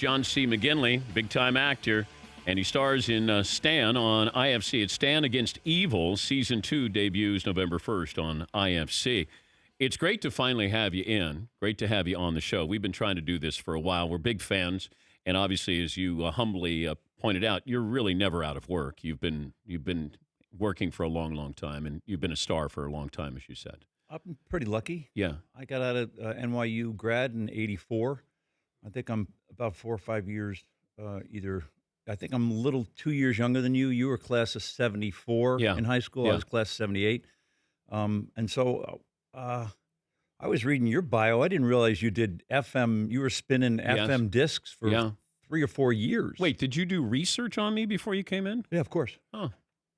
John C. McGinley, big-time actor, and he stars in Stan on IFC. It's Stan Against Evil. Season 2 debuts November 1st on IFC. It's great to finally have you in. Great to have you on the show. We've been trying to do this for a while. We're big fans, and obviously, as you humbly pointed out, you're really never out of work. You've been working for a long, long time, and you've been a star for a long time, as you said. I'm pretty lucky. Yeah. I got out of NYU grad in '84. I think I'm about 4 or 5 years I think I'm a little 2 years younger than you. You were class of '74 in high school. Yeah. I was class of '78. And so I was reading your bio. I didn't realize you did FM. You were spinning FM discs for 3 or 4 years. Wait, did you do research on me before you came in? Yeah, of course. Oh,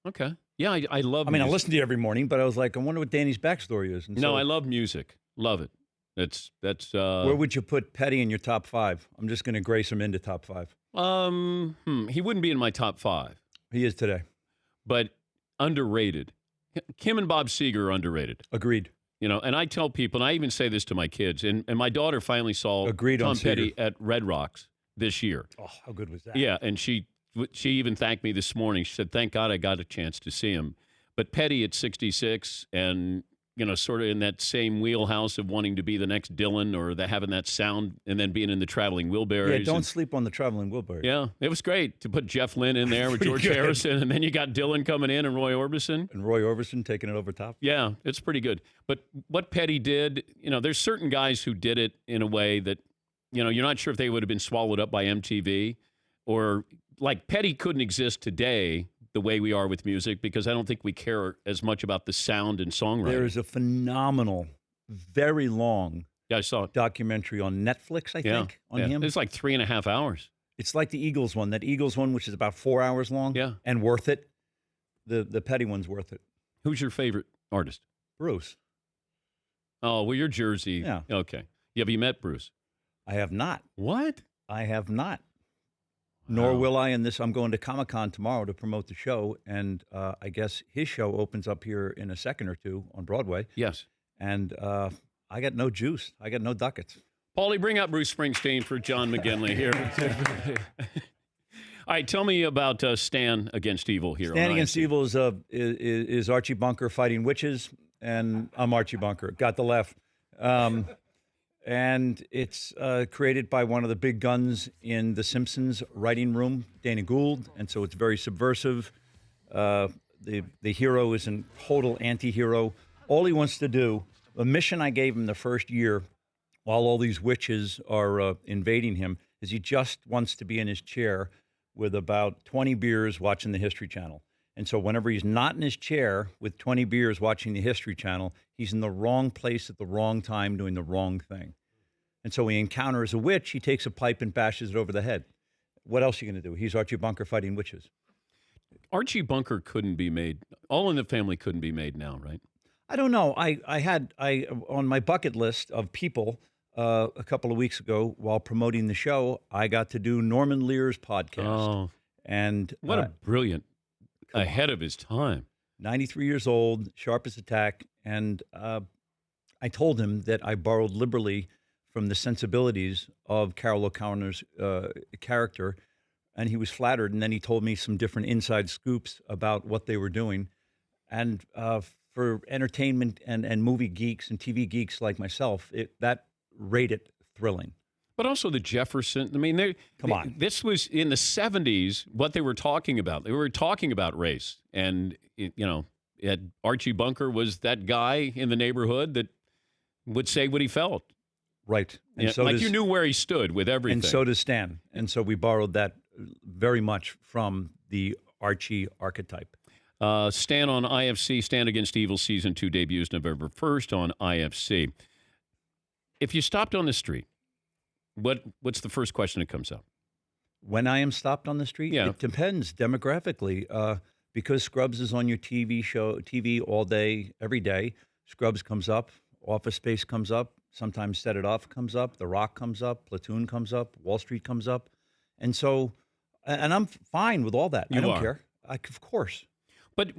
okay. Yeah, I love I music. I listen to you every morning, but I was like, I wonder what Danny's backstory is. And No, I love music. Love it. That's where would you put Petty in your top 5? I'm just going to grace him into top 5. He wouldn't be in my top 5. He is today. But underrated. Kim and Bob Seger are underrated. Agreed. You know, and I tell people, and I even say this to my kids, and my daughter finally saw Agreed Tom on Petty Seger. at Red Rocks this year. Oh, how good was that? Yeah, and she even thanked me this morning. She said, thank God I got a chance to see him. But Petty at 66 and, you know, sort of in that same wheelhouse of wanting to be the next Dylan or having that sound and then being in the Traveling Wilburys. Yeah, don't sleep on the Traveling Wilburys. Yeah, it was great to put Jeff Lynne in there with Pretty George good. Harrison, and then you got Dylan coming in and Roy Orbison. And Roy Orbison taking it over top. Yeah, it's pretty good. But what Petty did, you know, there's certain guys who did it in a way that, you know, you're not sure if they would have been swallowed up by MTV or like Petty couldn't exist today the way we are with music because I don't think we care as much about the sound and songwriting. There is a phenomenal, very long I saw it. documentary on Netflix, I think, on him. It's like 3.5 hours. It's like the Eagles one. That Eagles one, which is about 4 hours long. Yeah. And worth it. The Petty one's worth it. Who's your favorite artist? Bruce. Oh, well, you're Jersey. Yeah. Okay. Have you met Bruce? I have not. What? I have not. Nor will I in this. I'm going to Comic-Con tomorrow to promote the show, and I guess his show opens up here in a second or two on Broadway. Yes. And I got no juice. I got no ducats. Paulie, bring up Bruce Springsteen for John McGinley here. All right, tell me about Stan Against Evil here. Stan Against Evil is Archie Bunker fighting witches, and I'm Archie Bunker. Got the left. And it's created by one of the big guns in The Simpsons writing room, Dana Gould, and so it's very subversive. The hero is a total anti-hero. All he wants to do, the mission I gave him the first year, while all these witches are invading him, is he just wants to be in his chair with about 20 beers watching the History Channel. And so whenever he's not in his chair with 20 beers watching the History Channel, he's in the wrong place at the wrong time doing the wrong thing. And so he encounters a witch, he takes a pipe and bashes it over the head. What else are you going to do? He's Archie Bunker fighting witches. Archie Bunker couldn't be made. All in the Family couldn't be made now, right? I don't know. I had on my bucket list of people a couple of weeks ago while promoting the show, I got to do Norman Lear's podcast. Oh, and what a brilliant, ahead of his time. 93 years old, sharp as a tack. And I told him that I borrowed liberally from the sensibilities of Carol O'Connor's character, and he was flattered. And then he told me some different inside scoops about what they were doing. And for entertainment and movie geeks and TV geeks like myself, that rated thrilling. But also the Jefferson. I mean, Come on. This was in the 70s, what they were talking about. They were talking about race. And, Archie Bunker was that guy in the neighborhood that would say what he felt. Right. And so you knew where he stood with everything. And so does Stan. And so we borrowed that very much from the Archie archetype. Stan on IFC, Stan Against Evil Season 2 debuts November 1st on IFC. If you stopped on the street, what's the first question that comes up? When I am stopped on the street? Yeah. It depends demographically. Because Scrubs is on your TV all day, every day, Scrubs comes up, Office Space comes up, sometimes Set It Off comes up, The Rock comes up, Platoon comes up, Wall Street comes up. And so, and I'm fine with all that. I don't care. Of course. But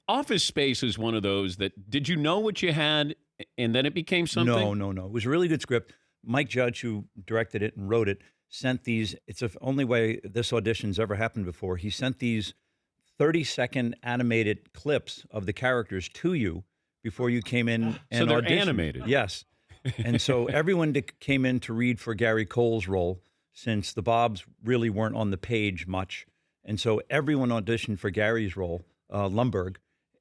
Office Space is one of those that, did you know what you had and then it became something? No. It was a really good script. Mike Judge, who directed it and wrote it, sent these. It's the only way this audition's ever happened before. He sent these 30-second animated clips of the characters to you before you came in and So they're auditioned. animated. Yes. And so everyone came in to read for Gary Cole's role, since the Bobs really weren't on the page much. And so everyone auditioned for Gary's role, Lumberg.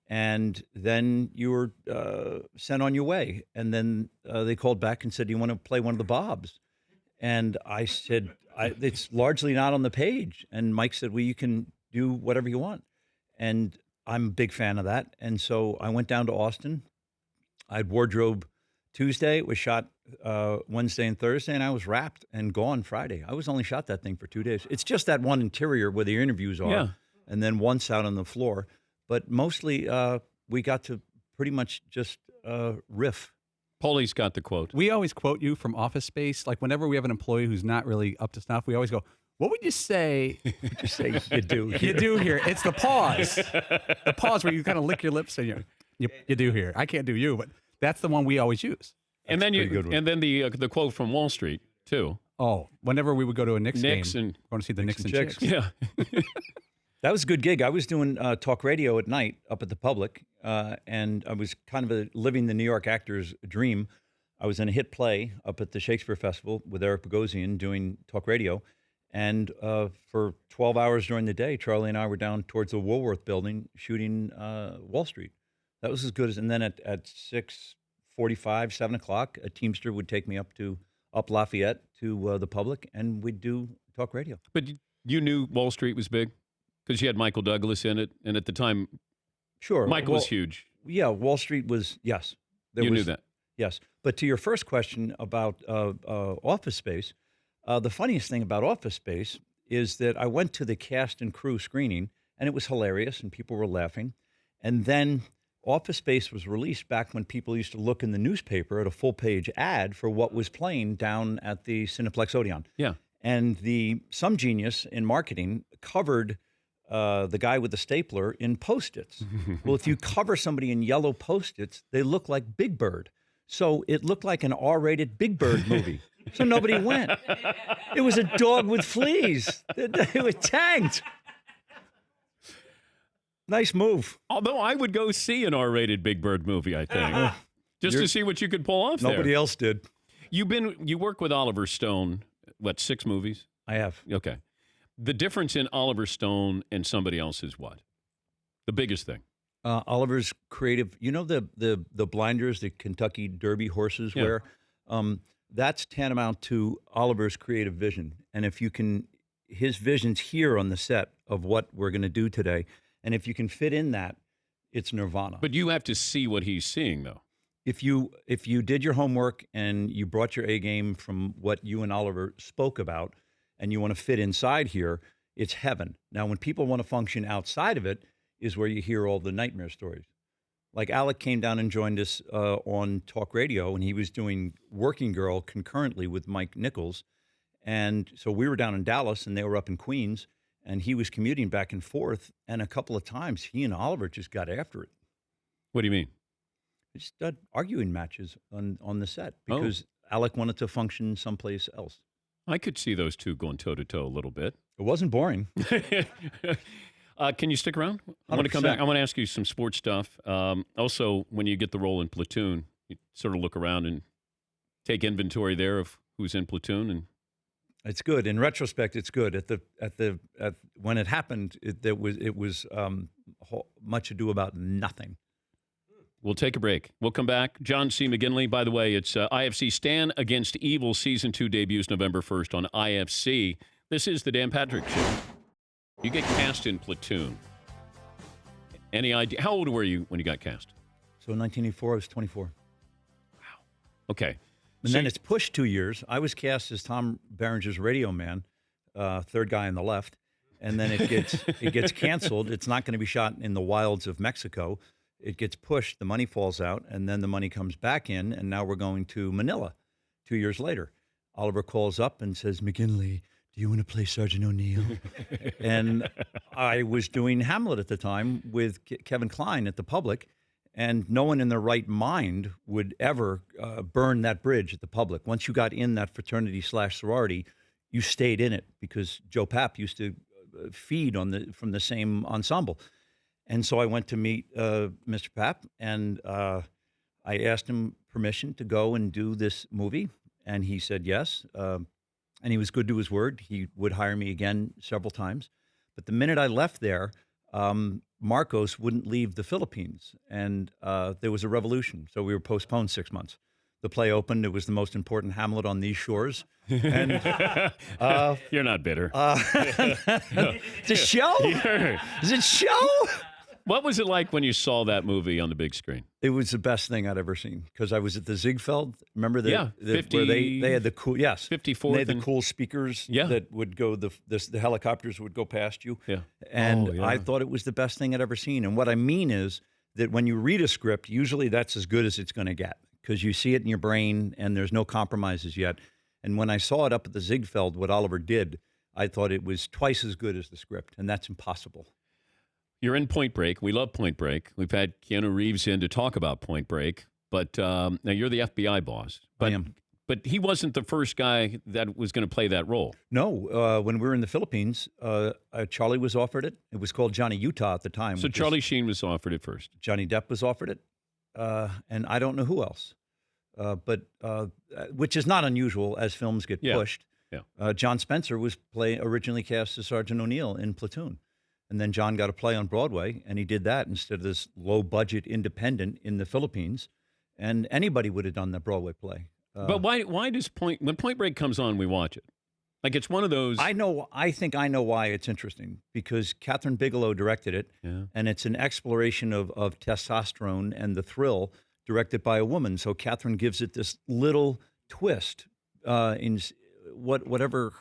And then you were sent on your way. And then they called back and said, "Do you want to play one of the Bobs?" And I said, "It's largely not on the page." And Mike said, "Well, you can do whatever you want." And I'm a big fan of that. And so I went down to Austin. I had wardrobe Tuesday. It was shot Wednesday and Thursday, and I was wrapped and gone Friday. I was only shot that thing for 2 days. It's just that one interior where the interviews are, Yeah. and then once out on the floor. But mostly we got to pretty much just riff. Paulie's got the quote. We always quote you from Office Space. Like whenever we have an employee who's not really up to snuff, we always go, "What would you say?" Just say you do. You do here. It's the pause. The pause where you kind of lick your lips and you do here. I can't do you, but that's the one we always use. And then pretty good one. and then the quote from Wall Street too. Oh, whenever we would go to a Knicks Knicks game, and- going to see the Knicks and Chicks. Chicks. Yeah. That was a good gig. I was doing talk radio at night up at the Public, and I was kind of living the New York actor's dream. I was in a hit play up at the Shakespeare Festival with Eric Bogosian doing talk radio. And for 12 hours during the day, Charlie and I were down towards the Woolworth building shooting Wall Street. That was as good as, and then at 6:45, 7 o'clock, a Teamster would take me up Lafayette to the Public, and we'd do talk radio. But you knew Wall Street was big because you had Michael Douglas in it, and at the time, Sure. Michael was huge. Yeah, Wall Street was, yes. You knew that. Yes. But to your first question about Office Space, the funniest thing about Office Space is that I went to the cast and crew screening, and it was hilarious, and people were laughing. And then Office Space was released back when people used to look in the newspaper at a full-page ad for what was playing down at the Cineplex Odeon. Yeah. And some genius in marketing covered the guy with the stapler in Post-its. Well, if you cover somebody in yellow Post-its, they look like Big Bird. So it looked like an R-rated Big Bird movie. So nobody went. It was a dog with fleas. It was tagged. Nice move. Although I would go see an R-rated Big Bird movie, I think, just to see what you could pull off there. Nobody else did. You work with Oliver Stone, what, 6 movies? I have. Okay. The difference in Oliver Stone and somebody else is what? The biggest thing. Oliver's creative. You know the blinders the Kentucky Derby horses wear? That's tantamount to Oliver's creative vision. And if you can, his vision's here on the set of what we're going to do today. And if you can fit in that, it's nirvana. But you have to see what he's seeing, though. If you did your homework and you brought your A game from what you and Oliver spoke about, and you want to fit inside here, it's heaven. Now, when people want to function outside of it, is where you hear all the nightmare stories. Like Alec came down and joined us on talk radio, and he was doing Working Girl concurrently with Mike Nichols. And so we were down in Dallas, and they were up in Queens, and he was commuting back and forth. And a couple of times, he and Oliver just got after it. What do you mean? Just arguing matches on the set because Alec wanted to function someplace else. I could see those two going toe-to-toe a little bit. It wasn't boring. Can you stick around? I want to come 100%. back. I want to ask you some sports stuff. Also, when you get the role in Platoon, you sort of look around and take inventory there of who's in Platoon. And It's good. In retrospect, it's good. When it happened, it was much ado about nothing. we'll take a break. We'll come back. John C. McGinley, by the way, it's IFC Stand Against Evil Season 2 debuts November 1st on IFC. This is the Dan Patrick Show. You get cast in Platoon. Any idea? How old were you when you got cast? So in 1984, I was 24. Okay. And then it's pushed 2 years. I was cast as Tom Berenger's Radio Man, third guy on the left. And then it gets canceled. It's not going to be shot in the wilds of Mexico. It gets pushed. The money falls out, and then the money comes back in, and now we're going to Manila 2 years later. Oliver calls up and says, McGinley, do you want to play Sergeant O'Neill? And I was doing Hamlet at the time with Kevin Kline at the Public, and no one in their right mind would ever burn that bridge at the Public. Once you got in that fraternity/sorority, you stayed in it because Joe Papp used to feed from the same ensemble. And so I went to meet Mr. Papp, and I asked him permission to go and do this movie, and he said yes. And he was good to his word. He would hire me again several times. But the minute I left there, Marcos wouldn't leave the Philippines, and there was a revolution. So we were postponed 6 months. The play opened. It was the most important Hamlet on these shores. And You're not bitter. the show? Is it show? What was it like when you saw that movie on the big screen? It was the best thing I'd ever seen because I was at the Ziegfeld. Remember Yeah, where they had the cool 54th they had the and- cool speakers that would go the helicopters would go past you. Yeah. And Oh, yeah. I thought it was the best thing I'd ever seen. And what I mean is that when you read a script, usually that's as good as it's going to get because you see it in your brain and there's no compromises yet. And when I saw it up at the Ziegfeld, what Oliver did, I thought it was twice as good as the script, and that's impossible. You're in Point Break. We love Point Break. We've had Keanu Reeves in to talk about Point Break, but now you're the FBI boss. But, I am. But he wasn't the first guy that was going to play that role. No, when we were in the Philippines, Charlie was offered it. It was called Johnny Utah at the time. So Charlie Sheen was offered it first. Johnny Depp was offered it, and I don't know who else. But which is not unusual as films get pushed. Yeah. John Spencer was originally cast as Sergeant O'Neill in Platoon. And then John got a play on Broadway, and he did that instead of this low-budget independent in the Philippines. And anybody would have done that Broadway play. But why does when Point Break comes on, we watch it? Like it's one of those. I think I know why it's interesting because Catherine Bigelow directed it, and it's an exploration of testosterone and the thrill directed by a woman. So Catherine gives it this little twist in whatever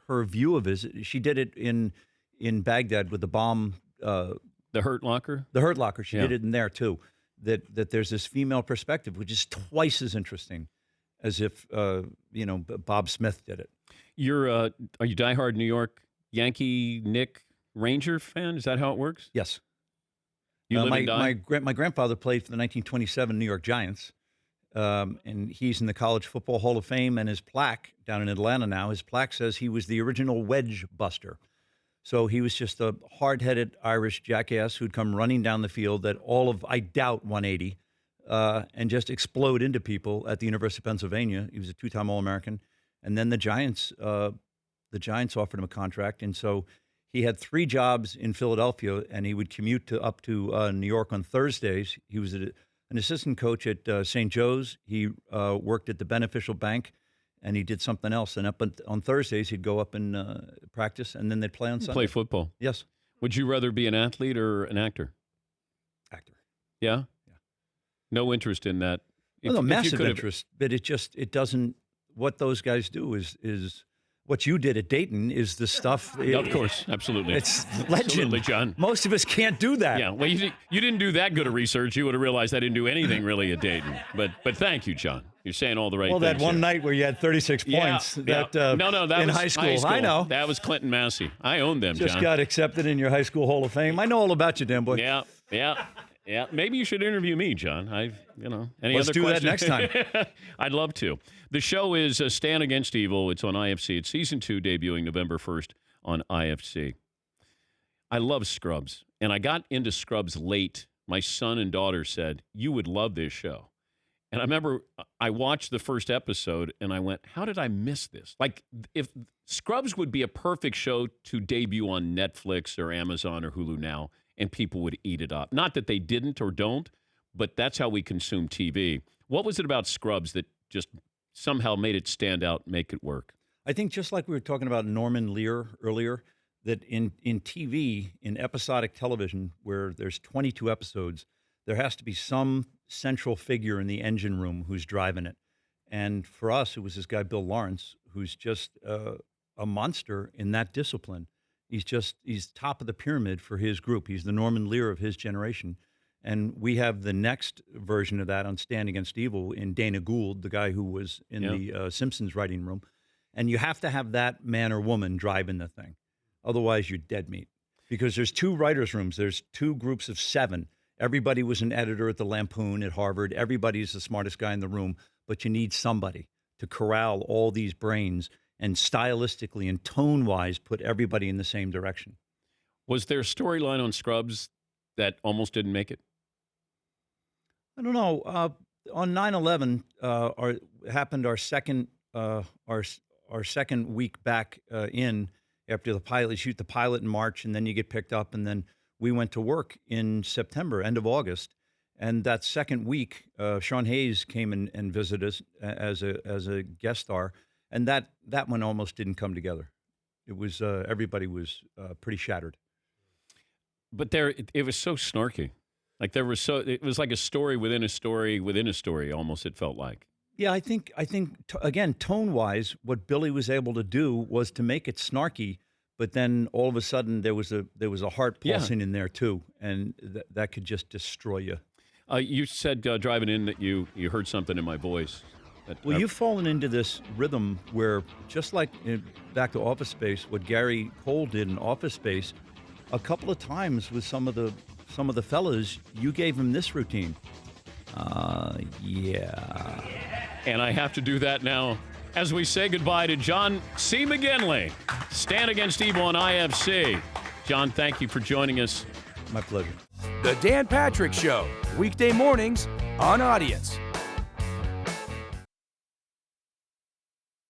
her view of it is. She did it in Baghdad with the bomb. The Hurt Locker? The Hurt Locker. She did it in there, too. That there's this female perspective, which is twice as interesting as if, Bob Smith did it. Are you diehard New York Yankee Nick Ranger fan? Is that how it works? Yes. You live and die? My grandfather played for the 1927 New York Giants, and he's in the College Football Hall of Fame, and his plaque down in Atlanta now, his plaque says he was the original wedge buster. So he was just a hard-headed Irish jackass who'd come running down the field at all of, I doubt, 180, and just explode into people at the University of Pennsylvania. He was a two-time All-American. And then the Giants offered him a contract. And so he had 3 jobs in Philadelphia, and he would commute up to New York on Thursdays. He was an assistant coach at St. Joe's. He worked at the Beneficial Bank. And he did something else. And on Thursdays, he'd go up and practice, and then they'd play on Sunday. Play football. Yes. Would you rather be an athlete or an actor? Actor. Yeah? Yeah. No interest in that? No, massive interest. But it doesn't, what those guys do is what you did at Dayton is the stuff. Of course, absolutely. It's legend. Absolutely, John. Most of us can't do that. Yeah, well, you didn't do that good of research. You would have realized I didn't do anything really at Dayton. But thank you, John. You're saying all the right things. Well, that one here. night where you had 36 points that was high school. I know. That was Clinton Massey. I owned them, Just John. got accepted in your high school Hall of Fame. I know all about you, damn boy. Yeah. Maybe you should interview me, John. Any Let's other do that questions? next time. I'd love to. The show is Stand Against Evil. It's on IFC. It's season 2, debuting November 1st on IFC. I love Scrubs, and I got into Scrubs late. My son and daughter said, you would love this show. And I remember I watched the first episode, and I went, how did I miss this? Like, if Scrubs would be a perfect show to debut on Netflix or Amazon or Hulu now, and people would eat it up. Not that they didn't or don't, but that's how we consume TV. What was it about Scrubs that just somehow made it stand out, make it work? I think just like we were talking about Norman Lear earlier, that in TV, in episodic television, where there's 22 episodes, there has to be some central figure in the engine room who's driving it. And for us, it was this guy, Bill Lawrence, who's just a monster in that discipline. He's top of the pyramid for his group. He's the Norman Lear of his generation. And we have the next version of that on Stand Against Evil in Dana Gould, the guy who was in the Simpsons writing room. And you have to have that man or woman driving the thing. Otherwise, you're dead meat. Because there's 2 writers' rooms. There's 2 groups of 7. Everybody was an editor at the Lampoon at Harvard. Everybody's the smartest guy in the room. But you need somebody to corral all these brains and stylistically and tone-wise put everybody in the same direction. Was there a storyline on Scrubs that almost didn't make it? I don't know. On 9/11, happened our second week back in after the pilot. You shoot the pilot in March, and then you get picked up, and then we went to work in September, end of August. And that second week, Sean Hayes came and visited us as a guest star, and that one almost didn't come together. It was everybody was pretty shattered. But it was so snarky. Like it was like a story within a story within a story. Almost, it felt like. Yeah, I think again, tone-wise, what Billy was able to do was to make it snarky, but then all of a sudden there was a heart pulsing in there too, and that could just destroy you. You said driving in that you heard something in my voice. Well, you've fallen into this rhythm where, just like back to Office Space, what Gary Cole did in Office Space, a couple of times with some of the fellas, you gave him this routine. Yeah. And I have to do that now as we say goodbye to John C. McGinley. Stand Against Evil on IFC. John, thank you for joining us. My pleasure. The Dan Patrick Show, weekday mornings on Audience.